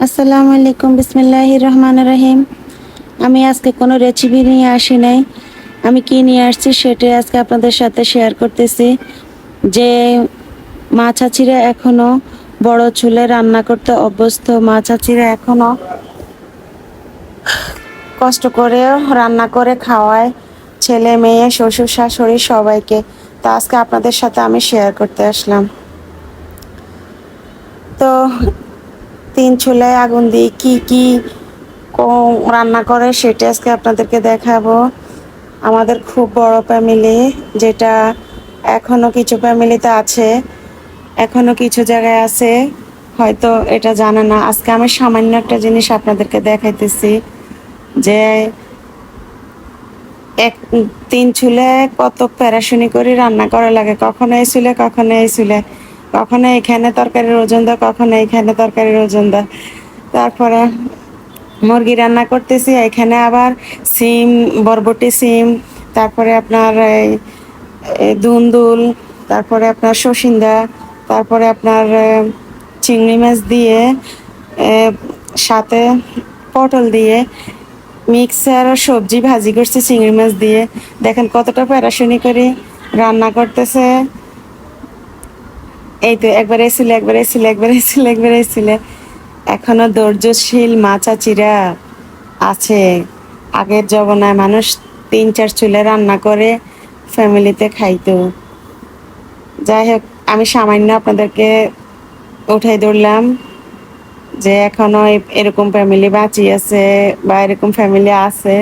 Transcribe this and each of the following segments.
আসসালামু আলাইকুম, বিসমিল্লাহির রহমানির রহিম। আমি আজকে কোনো রেসিপি নিয়ে আসি নাই। আমি কি নিয়ে আসছি সেটাই আজকে আপনাদের সাথে শেয়ার করতেছি। যে মা চাচিরা এখনো বড় চুলে রান্না করতে অভ্যস্ত, মা চাচিরা এখনো কষ্ট করে রান্না করে খাওয়ায় ছেলে মেয়ে শ্বশুর শাশুড়ি সবাইকে। তো আজকে আপনাদের সাথে আমি শেয়ার করতে আসলাম। তো তিন চুলায় আগুন দিয়ে কি কি রান্না করে সেটা আজকে আপনাদেরকে দেখাবো। আমাদের খুব বড় ফ্যামিলি, যেটা এখনো কিছু ফ্যামিলিতে আছে, এখনো কিছু জায়গায় আছে, হয়তো এটা জানে না। আজকে আমি সামান্য একটা জিনিস আপনাদেরকে দেখাইতেছি যে এক তিন চুলে কত প্যারাশুনি করে রান্না করা লাগে। কখনো এই চুলে, কখনো এই চুলে, কখনো এখানে তরকারির ওজন দেয়, কখনো এখানে তরকারির ওজন দেয়। তারপরে মুরগি রান্না করতেছি, এখানে আবার সিম, বরবটি সিম, তারপরে আপনার এই দুন্দুল, তারপরে আপনার সসিন্দা, তারপরে আপনার চিংড়ি মাছ দিয়ে সাথে পটল দিয়ে মিক্সার সবজি ভাজি করছে চিংড়ি মাছ দিয়ে। দেখেন কতটা প্যারাশুনি করে রান্না করতেছে। এই তো একবার এসেছিল, একবার এসেছিল, একবার এসেছিল, একবার এসেছিল। এখনো ধৈর্যশীল মা চাচিরা আছে। আগের জমানায় মানুষ তিন চার চুলে রান্না করে ফ্যামিলিতে খাইতো। যাই হোক, আমি সামান্য আপনাদেরকে উঠাই ধরলাম যে এখনো এরকম ফ্যামিলি বাঁচি আছে বা এরকম ফ্যামিলি আছে।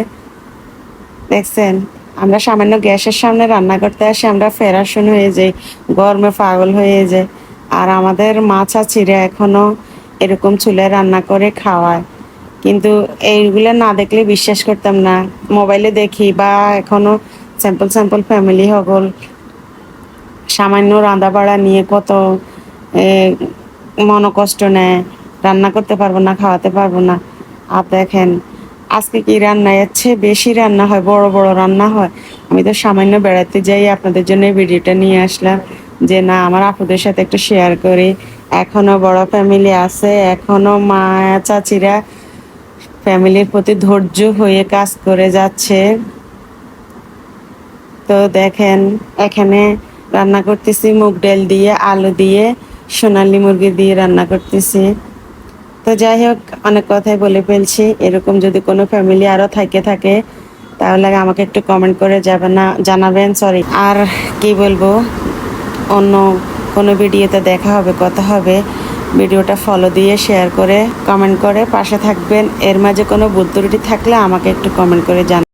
দেখছেন, আমরা সামান্য গ্যাসের সামনে রান্না করতে আসি, আমরা ফেরাশুন হয়ে যাই, গরমে পাগল হয়ে যায়। আর আমাদের মা চাচিরা এখনো এরকম চুলে রান্না করে খাওয়ায়। কিন্তু এইগুলো না দেখলে বিশ্বাস করতাম না। মোবাইলে দেখি বা এখনো স্যাম্পল স্যাম্পল ফ্যামিলি হগল সামান্য রান্না বাড়া নিয়ে কত এ, মনোকষ্ট নেয়, রান্না করতে পারবো না, খাওয়াতে পারবো না। আর দেখেন আজকে কি রান্না, এর চেয়ে বেশি রান্না হয়, বড় বড় রান্না হয়। আমি তো সামান্য বেড়াতে যাই, আপনাদের জন্য এই ভিডিওটা নিয়ে আসলাম যে না, আমার আপুদের সাথে একটু শেয়ার করি। এখনো বড় ফ্যামিলি আছে, এখনো মা চাচিরা ফ্যামিলির প্রতি ধৈর্য হয়ে কাজ করে যাচ্ছে। তো দেখেন, এখানে রান্না করতেছি মুগ ডাল দিয়ে, আলু দিয়ে, সোনালী মুরগি দিয়ে রান্না করতেছি। তো যাই হোক, অনেক কথাই বলে ফেলছি। এরকম যদি কোনো ফ্যামিলি আরও থাকে তাহলে আমাকে একটু কমেন্ট করে জানাবেন। সরি, আর কি বলবো, অন্য কোনো ভিডিওতে দেখা হবে, কথা হবে। ভিডিওটা ফলো দিয়ে শেয়ার করে কমেন্ট করে পাশে থাকবেন। এর মাঝে কোনো ভুল ত্রুটি থাকলে আমাকে একটু কমেন্ট করে জানাবেন।